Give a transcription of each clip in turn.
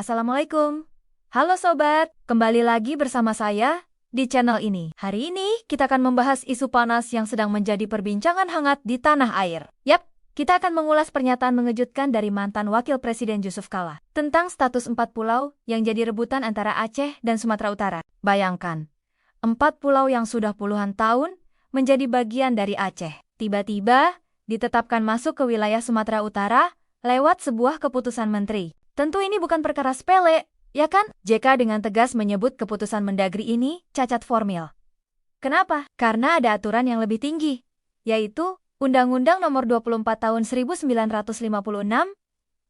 Assalamualaikum. Halo sobat, kembali lagi bersama saya di channel ini. Hari ini kita akan membahas isu panas yang sedang menjadi perbincangan hangat di tanah air. Yap, kita akan mengulas pernyataan mengejutkan dari mantan Wakil Presiden Yusuf Kala tentang status 4 pulau yang jadi rebutan antara Aceh dan Sumatera Utara. Bayangkan, 4 pulau yang sudah puluhan tahun menjadi bagian dari Aceh, tiba-tiba ditetapkan masuk ke wilayah Sumatera Utara lewat sebuah keputusan menteri. Tentu ini bukan perkara sepele, ya kan? JK dengan tegas menyebut keputusan Mendagri ini cacat formil. Kenapa? Karena ada aturan yang lebih tinggi, yaitu Undang-Undang Nomor 24 Tahun 1956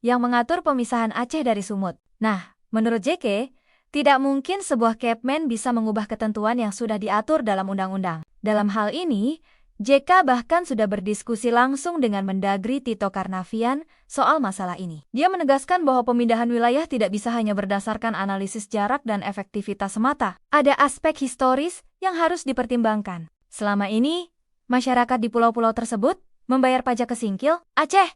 yang mengatur pemisahan Aceh dari Sumut. Nah, menurut JK, tidak mungkin sebuah Kepmen bisa mengubah ketentuan yang sudah diatur dalam undang-undang. Dalam hal ini, JK bahkan sudah berdiskusi langsung dengan Mendagri Tito Karnavian soal masalah ini. Dia menegaskan bahwa pemindahan wilayah tidak bisa hanya berdasarkan analisis jarak dan efektivitas semata. Ada aspek historis yang harus dipertimbangkan. Selama ini, masyarakat di pulau-pulau tersebut membayar pajak ke Singkil, Aceh.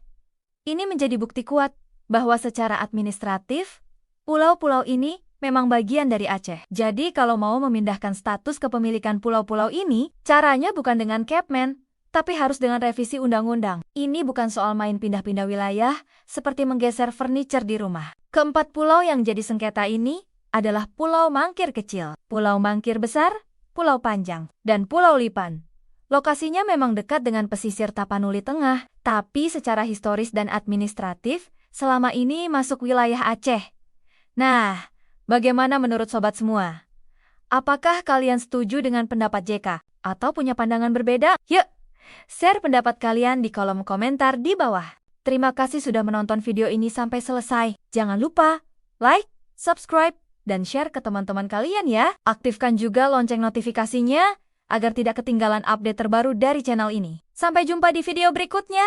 Ini menjadi bukti kuat bahwa secara administratif, pulau-pulau ini memang bagian dari Aceh. Jadi kalau mau memindahkan status kepemilikan pulau-pulau ini, caranya bukan dengan Kepmen, tapi harus dengan revisi undang-undang. Ini bukan soal main pindah-pindah wilayah, seperti menggeser furniture di rumah. Keempat pulau yang jadi sengketa ini adalah Pulau Mangkir Kecil, Pulau Mangkir Besar, Pulau Panjang, dan Pulau Lipan. Lokasinya memang dekat dengan pesisir Tapanuli Tengah, tapi secara historis dan administratif, selama ini masuk wilayah Aceh. Nah, bagaimana menurut sobat semua? Apakah kalian setuju dengan pendapat JK? Atau punya pandangan berbeda? Yuk, share pendapat kalian di kolom komentar di bawah. Terima kasih sudah menonton video ini sampai selesai. Jangan lupa like, subscribe, dan share ke teman-teman kalian ya. Aktifkan juga lonceng notifikasinya agar tidak ketinggalan update terbaru dari channel ini. Sampai jumpa di video berikutnya.